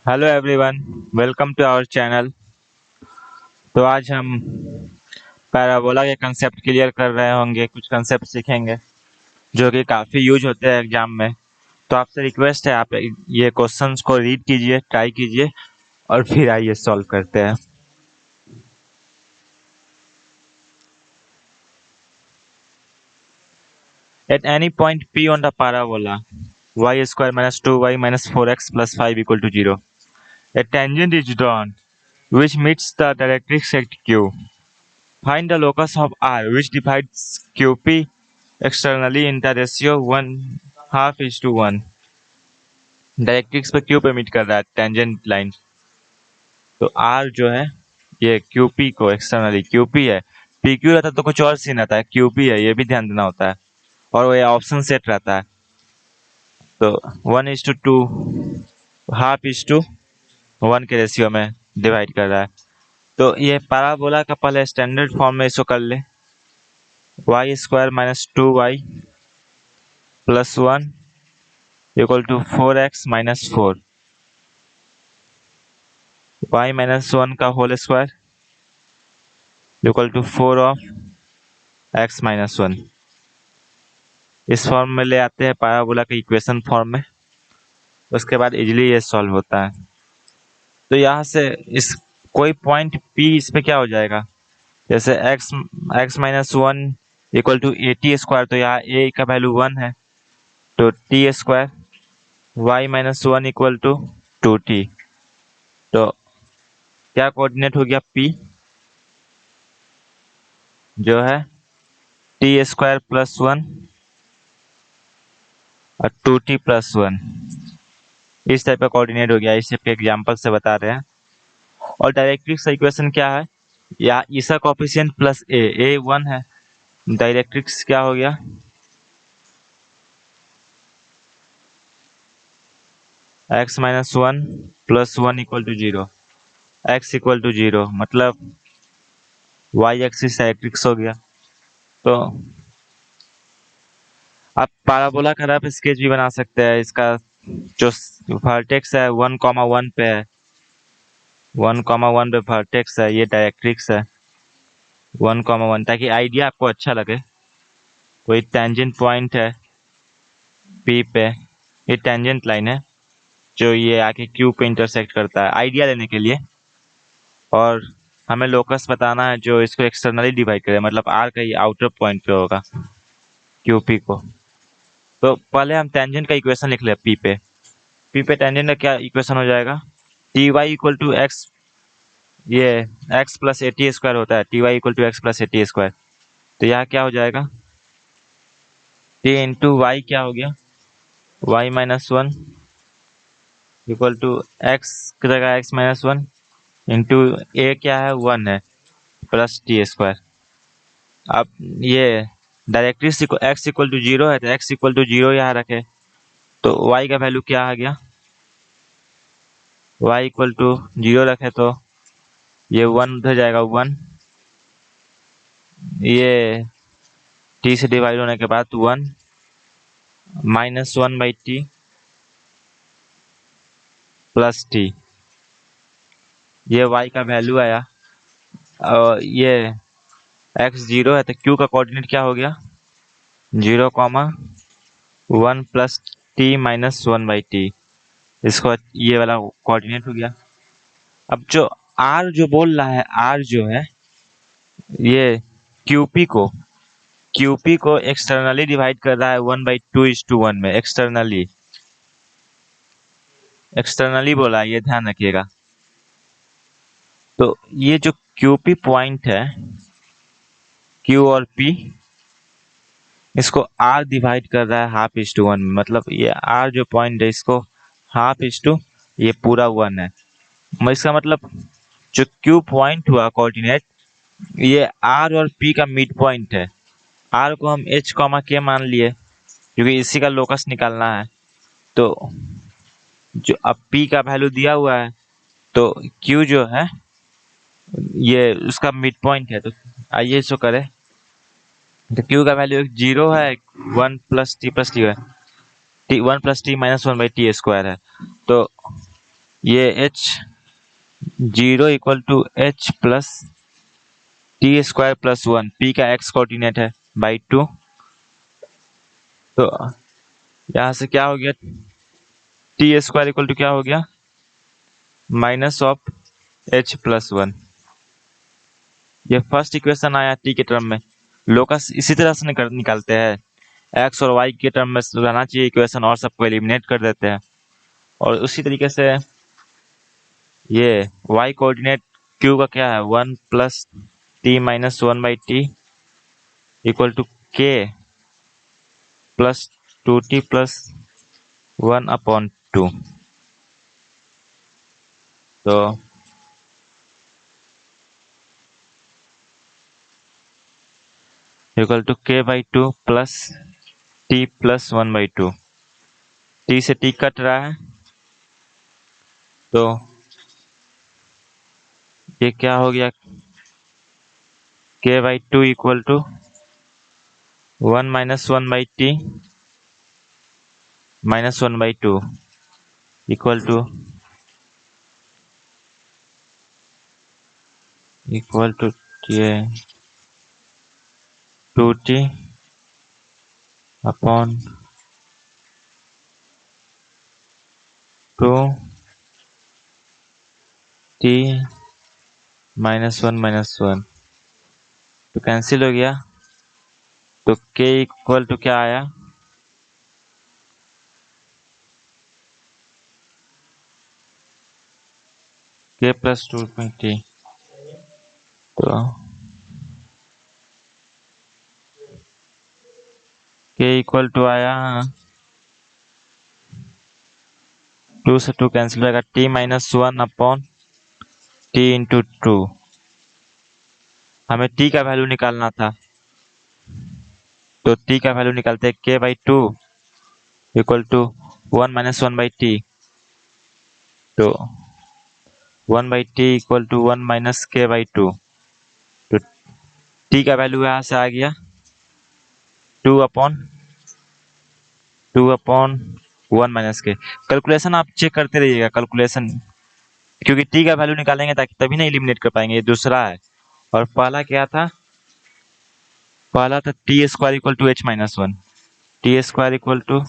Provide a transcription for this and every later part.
Hello everyone, welcome to our channel. तो आज हम पैराबोला के कंसेप्ट क्लियर कर रहे होंगे, कुछ कंसेप्ट सीखेंगे जो कि काफ़ी यूज होते हैं एग्जाम में। तो आपसे रिक्वेस्ट है, आप ये क्वेश्चंस को रीड कीजिए, ट्राई कीजिए और फिर आइए सॉल्व करते हैं। At any point P on the parabola y square minus 2y minus 4x plus 5 equal to 0, a tangent is drawn which meets the directrix at Q. Find the locus of R which divides QP externally in the ratio 1/2:1। Directrix पे Q पे meet कर रहा है tangent line. तो are जो है ये QP को एक्सटर्नली क्यूपी है। पी क्यू रहता तो कुछ और सीन रहता है, क्यूपी है, ये भी ध्यान देना होता है। और वो ये ऑप्शन सेट रहता है। तो 1:2 1/2 के रेशियो में डिवाइड कर रहा है। तो ये पैराबोला का पहले स्टैंडर्ड फॉर्म में इसको कर ले। Y square minus 2y plus 1 equal to 4x minus 4, y minus 1 का whole square equal to 4 of x minus 1। इस फॉर्म में ले आते हैं पैराबोला के इक्वेशन फॉर्म में। उसके बाद इजीली ये सॉल्व होता है। तो यहाँ से इस कोई पॉइंट P इस पे क्या हो जाएगा, जैसे x minus 1 equal to AT square, तो यहाँ a का वैल्यू 1 है तो t square, y minus 1 equal to 2t। तो क्या कोऑर्डिनेट हो गया P, जो है t स्क्वायर प्लस 1 और 2t प्लस 1। इस टाइप का कोऑर्डिनेट हो गया। इस टाइप के एग्जाम्पल से बता रहे हैं। और डायरेक्ट्रिक्स का इक्वेशन क्या है, या इसका कोफिशिएंट प्लस ए 1 है। डायरेक्ट्रिक्स क्या हो गया, x minus 1 plus 1 equal to 0, x equal to 0 मतलब y एक्सिस डायरेक्ट्रिक्स हो गया। तो आप पैराबोला का रफ स्केच भी बना सकते हैं। इसका जो वर्टेक्स है 1,1 पे है, 1,1 पे वर्टेक्स है, ये डायरेक्ट्रिक्स है 1,1, ताकि आइडिया आपको अच्छा लगे। कोई टेंजेंट पॉइंट है P पे, ये टेंजेंट लाइन है जो ये आके Q पे इंटरसेक्ट करता है, आइडिया लेने के लिए। और हमें लोकस बताना है जो इसको एक्सटर्नली डिवाइड करे, मतलब R का ये आउटर पॉइंट पे होगा QP को। तो पहले हम टेंजेंट का इक्वेशन लिख ले। P पे टेंजेंट का क्या इक्वेशन हो जाएगा, T Y equal to X, ये x प्लस AT स्क्वायर होता है, T Y equal to X plus AT square. तो यहाँ क्या हो जाएगा, t इंटू वाई क्या हो गया, y minus 1 equal to X की जगह x माइनस 1 इंटू a क्या है 1 है प्लस t स्क्वायर। अब ये डायरेक्ट्रिक्स x इक्वल टू 0 है तो x इक्वल टू 0 यहाँ रखे। तो y का वैल्यू क्या आ गया, y इक्वल टू 0 रखे तो ये 1 उधर जाएगा 1, ये t से डिवाइड होने के बाद 1 minus 1 by T plus T, ये y का वैल्यू आया। और ये x 0 है तो q का कोऑर्डिनेट क्या हो गया, 0,1 plus T minus 1 by T. इसको ये वाला कोऑर्डिनेट हो गया। अब जो r जो बोल रहा है, r जो है ये QP को एक्सटर्नली डिवाइड कर रहा है 1/2:1 में। एक्सटर्नली बोला है, ये ध्यान रखिएगा। तो ये जो QP पॉइंट है, Q और P, इसको R डिवाइड कर रहा है 1/2:1 में। मतलब ये R जो पॉइंट है इसको 1/2 ये पूरा 1 है। इसका मतलब जो Q पॉइंट हुआ कोऑर्डिनेट, ये R और P का मिड पॉइंट है। R को हम H, K मान लिए क्योंकि इसी का लोकस निकालना है। तो जो अब P का वैल्यू दिया हुआ है तो Q जो है ये उसका मिड पॉइंट है। तो आइए इसको करें। तो Q का वैल्यू 0 है, 1 प्लस टी है, T 1 plus T minus 1 by T square है। तो ये h0 equal to h plus T square plus 1, p का x कोऑर्डिनेट है बाई 2। तो यहाँ से क्या हो गया, टी स्क्वायर इक्वल टू क्या हो गया, माइनस ऑफ h प्लस 1। ये फर्स्ट इक्वेशन आया t के टर्म में। लोकस इसी तरह से निकालते हैं, x और y के टर्म में रहना चाहिए इक्वेशन और सबको एलिमिनेट कर देते हैं। और उसी तरीके से ये y कोऑर्डिनेट q का क्या है, 1 plus T minus 1/t equal to k plus 2t plus 1/2। तो equal to k/2 plus t प्लस 1/2। t से t कट रहा है, तो ये क्या हो गया, k/2 equal to 1 minus 1/t minus 1/2 equal to 2t upon 2t minus 1 तो कैंसिल हो गया। तो k इक्वल टू क्या आया, k प्लस 2t। तो k इक्वल टू आया, 2 से 2 कैंसिल होगा, t माइनस 1/t/2। हमें t का वैल्यू निकालना था, तो t का वैल्यू निकालते हैं, k/2 equal to 1 minus 1/t। तो 1/t equal to 1 minus k/2। तो t का वैल्यू यहाँ से आ गया 2/1 माइनस के। कैलकुलेशन आप चेक करते रहिएगा, कैलकुलेशन, क्योंकि t का वैल्यू निकालेंगे ताकि तभी ना एलिमिनेट कर पाएंगे। ये दूसरा है, और पहला क्या था, पहला था T square equal to h-1, T square equal to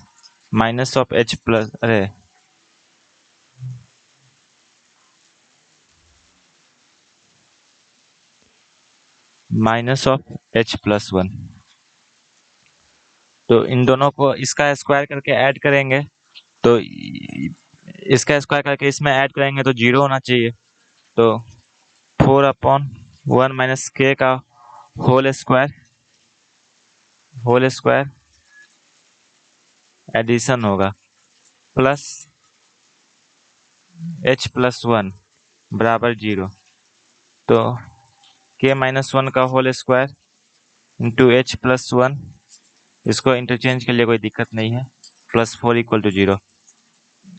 minus of h plus, अरे माइनस ऑफ h प्लस 1। तो इन दोनों को इसका स्क्वायर करके ऐड करेंगे, तो इसका स्क्वायर करके इसमें ऐड करेंगे तो 0 होना चाहिए। तो 4/1 माइनस के का होल स्क्वायर एडिशन होगा, प्लस h प्लस 1 बराबर 0। तो k-1 का whole square into h plus 1, इसको इंटरचेंज के लिए कोई दिक्कत नहीं है, प्लस 4 इक्वल टू 0।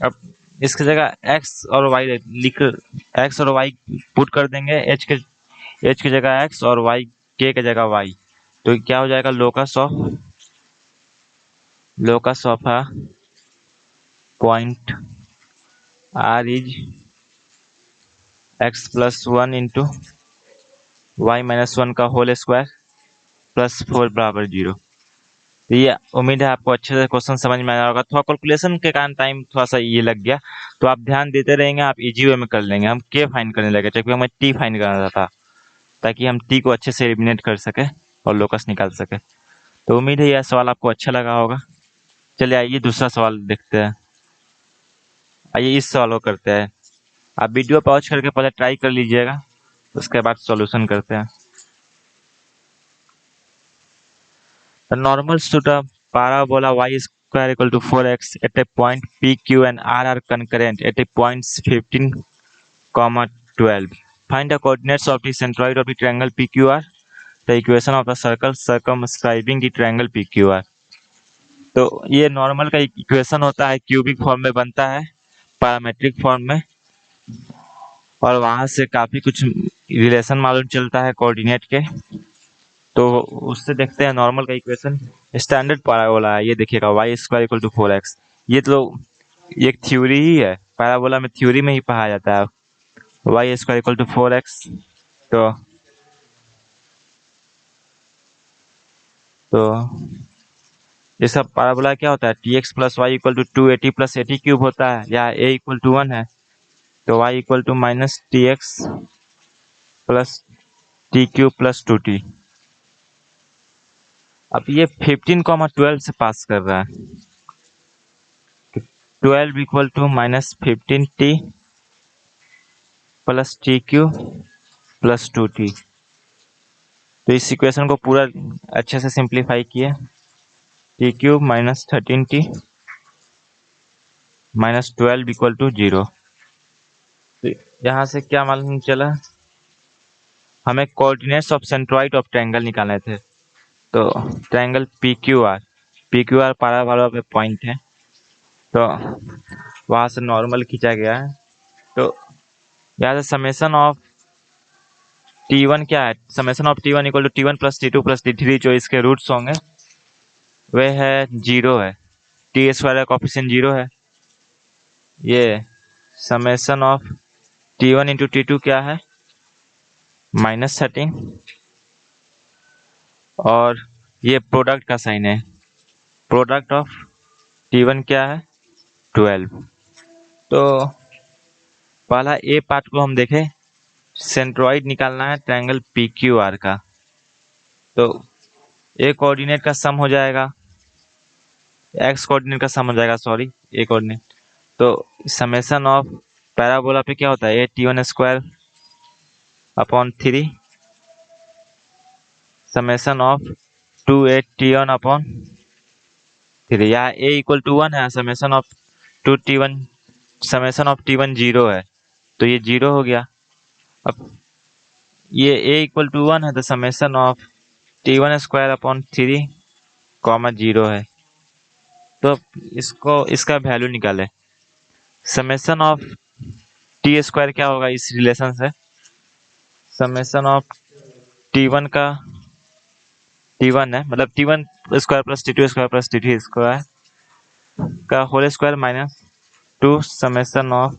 अब इसकी जगह x और y पुट कर देंगे, h की जगह x और y, k की जगह y। तो क्या हो जाएगा, locus of point r is x plus 1 into y minus 1 का होल स्क्वायर प्लस 4 बराबर 0। तो ये उम्मीद है आपको अच्छे से क्वेश्चन समझ में आया होगा। थोड़ा कैलकुलेशन के कारण टाइम थोड़ा सा ये लग गया, तो आप ध्यान देते रहेंगे, आप इजी वे में कर लेंगे। हम के फाइंड करने लगे क्योंकि हमें टी फाइंड करना था, ताकि हम टी को अच्छे से एलिमिनेट कर सके और लोकस निकाल सके। तो उम्मीद है यह सवाल आपको अच्छा लगा होगा। चलिए आइए दूसरा सवाल देखते हैं। आइए इस सवाल को करते हैं। आप वीडियो पॉज करके पहले ट्राई कर लीजिएगा, उसके बाद सॉल्यूशन करते हैं। The normals to the parabola y square equal to 4x at a point P, Q and R are concurrent at a points 15, 12. Find the coordinates of the centroid of the triangle PQR. The equation of the circle circumscribing the triangle PQR. तो ये normal का equation होता है, cubic form में बनता है, parametric form में, और वहां से काफी कुछ रिलेशन मालूम चलता है कोऑर्डिनेट के। तो उससे देखते हैं नॉर्मल का इक्वेशन। स्टैंडर्ड पैराबोला है, ये देखिएगा y² = 4x। ये तो एक थ्योरी ही है, पैराबोला में थ्योरी में ही पढ़ाया जाता है। Y square equal to 4x। तो ये सब पैराबोला क्या होता है, T X plus Y equal to 280 plus 80 cube होता है, या ए इक्वल टू 1 है तो Y equal to minus T X plus T cube plus 2t। अब ये 15,12 से पास कर रहा है, 12 equal to minus 15t plus T cube plus 2t। तो इस इक्वेशन को पूरा अच्छे से सिंप्लीफाई किए, T cube minus 13t minus 12 equal to 0। तो यहाँ से क्या मालूम चला, हमें coordinates of centroid of triangle निकालने थे। तो triangle P Q R parabola पे पॉइंट है, तो वहाँ से नॉर्मल खींचा गया है। तो यहाँ से समेशन ऑफ T1 क्या है, summation of T1 equal to T1 plus T2 plus T3, जो इसके रूट्स होंगे वे है 0 है, टी स्क्वायर का कोफिशिएंट 0 है। ये summation of T1 into T2 क्या है, -13, और ये प्रोडक्ट का साइन है, प्रोडक्ट ऑफ T1 क्या है 12। तो पहला ए पार्ट को हम देखें, सेंट्रॉइड निकालना है ट्रायंगल पी क्यू आर का। तो ए कोऑर्डिनेट का सम हो जाएगा, एक्स कोऑर्डिनेट का सम हो जाएगा, सॉरी ए कोऑर्डिनेट। तो समेशन ऑफ पैराबोला पे क्या होता है, T1 square upon 3 summation of 2T1 upon 3। यहाँ ए इक्वल टू 1 है, summation of 2T1, summation of T1 0 है, तो ये 0 हो गया। अब ये ए इक्वल टू 1 है, तो summation of T1 square upon 3 comma 0 है। तो इसको इसका वैल्यू निकाले, समेशन ऑफ टी स्क्वायर क्या होगा इस रिलेशन से, समेशन ऑफ T1 का T1 है, मतलब T1 square plus T2 square plus T3 square का whole square minus 2 summation of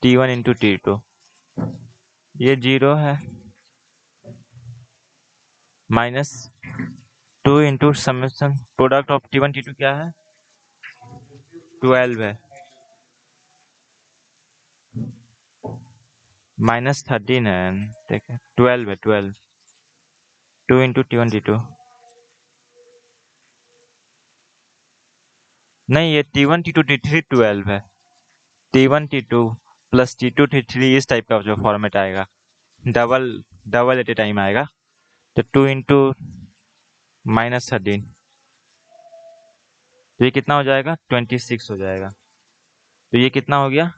T1 into T2, ये 0 है, minus 2 into summation product of T1 T2 क्या है 12 है, -13 है, देखें 12 है, 12 2 इंटू T1 T2, नहीं ये T1 T2 T3 12 है, T1 T2 plus T2 T3 इस टाइप का जो फॉर्मेट आएगा, डबल एट ए टाइम आएगा। तो 2 इंटू -13, तो ये कितना हो जाएगा 26 हो जाएगा। तो ये कितना हो गया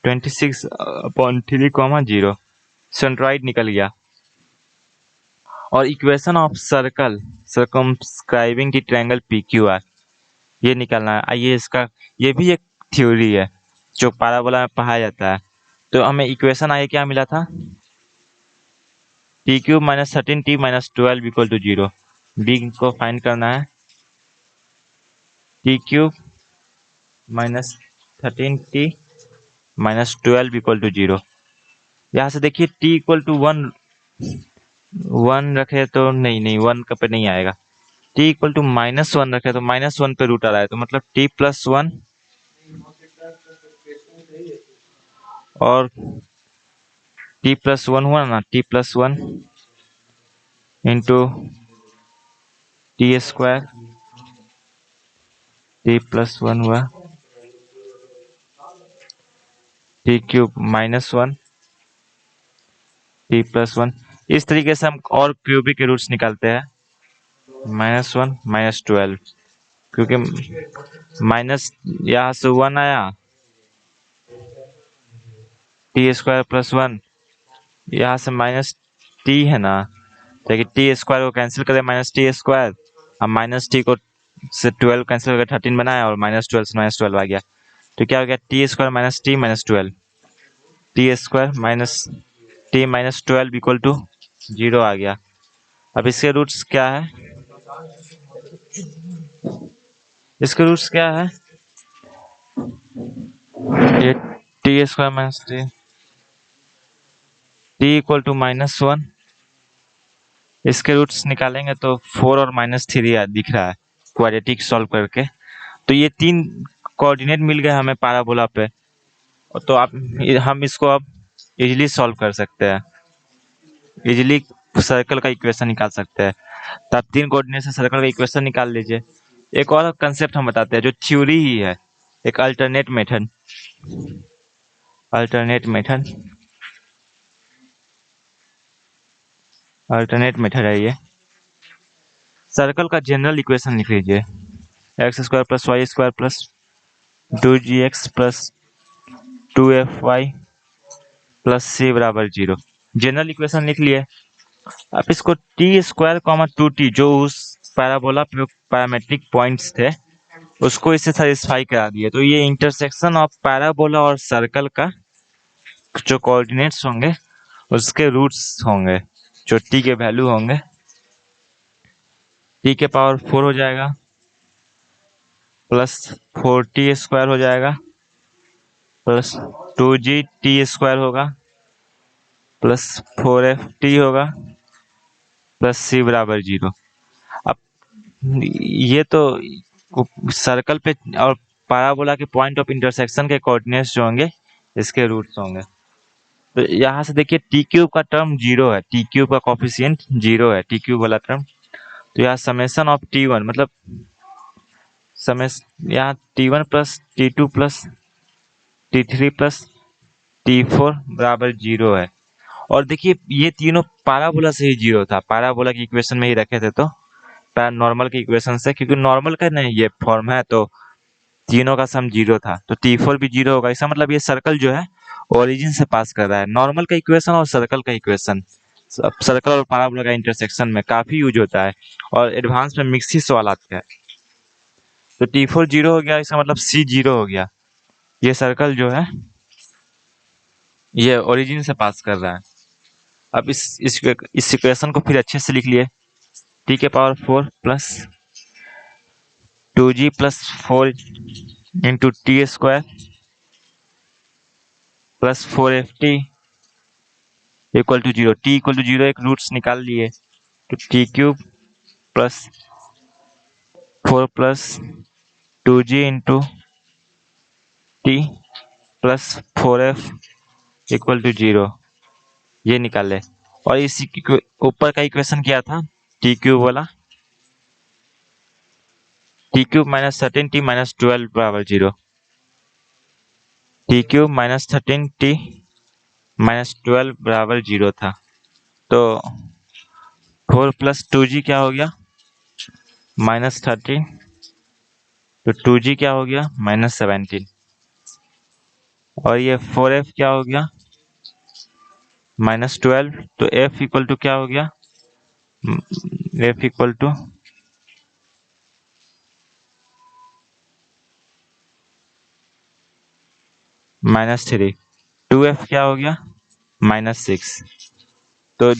26 अपॉन 3,0, सेंट्रॉइड निकल गया। और equation of circle circumscribing the triangle P Q are, ये निकालना है। आइए इसका, ये भी एक थ्योरी है जो पैराबोला में पढ़ाया जाता है। तो हमें इक्वेशन आगे क्या मिला था, T cube minus 13t minus 12 equal to 0। B को फाइंड करना है, T cube minus 13t minus 12 equal to 0। यहाँ से देखिए t इक्वल टू 1 रखे तो नहीं 1 का पे नहीं आएगा, t इक्वल टू -1 रखे तो -1 पे रूट आ रहा है, तो मतलब t प्लस 1 और t प्लस 1 हुआ ना, t plus 1 into T square, t plus 1 हुआ, t क्यूब -1 t प्लस 1। इस तरीके से हम और क्यूबिक के रूट्स निकालते हैं, -1 -12, क्योंकि माइनस यहाँ से 1 आया, टी स्क्वायर प्लस 1, यहाँ से माइनस टी है ना, देखिए टी स्क्वायर को कैंसिल करें माइनस टी स्क्वायर, अब माइनस टी को से 12 कैंसिल करके 13 बनाया और -12 से -12 आ गया। तो क्या हो गया T square minus T minus 12, T square minus T minus 12 equal to 0 आ गया। अब इसके रूट्स क्या है, इसके रूट्स क्या है, ये T square minus T equal to -1। इसके रूट्स निकालेंगे तो 4 और -3 दिख रहा है क्वाड्रेटिक सॉल्व करके। तो ये 3 कोऑर्डिनेट मिल गए हमें पैराबोला पे, तो हम इसको अब इजीली सॉल्व कर सकते हैं, इजीली सर्कल का इक्वेशन निकाल सकते हैं। तो आप 3 कोऑर्डिनेट से सर्कल का इक्वेशन निकाल लीजिए। एक और कंसेप्ट हम बताते हैं जो थ्योरी ही है, एक अल्टरनेट मेथड। अल्टरनेट मेथड है ये। सर्कल का जनरल इक्वेशन लिख लीजिए, x² + y² + 2gx + 2fy + c = 0। General equation लिख लिए। अब इसको t² 2t जो उस पैराबोला पे पैरामेट्रिक पॉइंट्स थे उसको इससे सेटिस्फाई करा दिए। तो ये इंटरसेक्शन ऑफ पैराबोला और सर्कल का जो कोऑर्डिनेट्स होंगे उसके रूट्स होंगे, जो t के वैल्यू होंगे, t के पावर 4 हो जाएगा प्लस 4t² हो जाएगा प्लस 2gt² होगा प्लस 4ft होगा प्लस c = 0। अब ये तो सर्कल पे और पैराबोला के पॉइंट ऑफ इंटरसेक्शन के कोऑर्डिनेट्स जो होंगे इसके रूट्स होंगे। तो यहाँ से देखिए t³ का टर्म 0 है, t³ का कोफिशिएंट 0 है, t³ वाला टर्म। तो यहाँ समेशन ऑफ t1 मतलब यहाँ t1 + t2 + t3 + t4 = 0 है। और देखिए ये तीनों पैराबोला से ही 0 था, पैराबोला की इक्वेशन में ही रखे थे तो नॉर्मल की इक्वेशन से, क्योंकि नॉर्मल का नहीं ये फॉर्म है तो तीनों का सम 0 था, तो t4 भी 0 होगा। इसका मतलब ये सर्कल जो है ओरिजिन से पास कर रहा है। नॉर्मल का इक्वेशन और सर्कल का इक्वेशन सर्कल और पैराबोला का इंटरसेक्शन में काफी यूज होता है और एडवांस में मिक्सी सवाल आते हैं। तो t4 0 हो गया, इसका मतलब c 0 हो गया। ये सर्कल जो है ये ओरिजिन से पास कर रहा है। अब इस इक्वेशन को फिर अच्छे से लिख लिए, t के power 4 plus 2g + 4 × t² plus 4ft = 0। t = 0 एक रूट्स निकाल लिए, तो t³ + 4 + 2g × t + 4f = 0 ये निकाले। और इसी ऊपर का इक्वेशन क्या था, t³ वाला, t³ - 13t - 12 = 0, t³ - 13t - 12 = 0 था। तो 4 + 2g क्या हो गया -13, तो 2g क्या हो गया -17, और ये 4f क्या हो गया -12, तो f = क्या हो गया, f = -3, 2f क्या हो गया -6। तो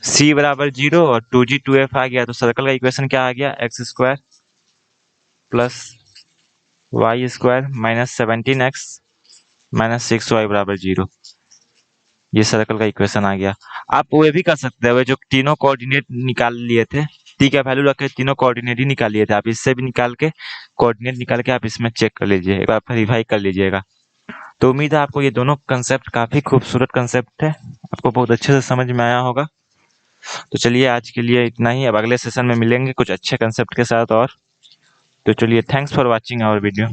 c = 0 और 2g 2f आ गया, तो सर्कल का इक्वेशन क्या आ गया, x² + y² - 17x - 6y = 0। ये सर्कल का इक्वेशन आ गया। आप वो भी कर सकते हैं, जो तीनों कोऑर्डिनेट निकाल लिए थे, t का वैल्यू रख के तीनों कोऑर्डिनेट ही निकाल लिए थे, आप इससे भी निकाल के कोऑर्डिनेट निकाल के आप इसमें चेक कर लीजिए, एक बार वेरीफाई कर लीजिएगा। तो उम्मीद है आपको ये दोनों कंसेप्ट काफी खूबसूरत कंसेप्ट है, आपको बहुत अच्छे से समझ में आया होगा। तो चलिए आज के लिए इतना ही, अब अगले सेशन में मिलेंगे कुछ अच्छे कंसेप्ट के साथ और। तो चलिए, thanks for watching our video.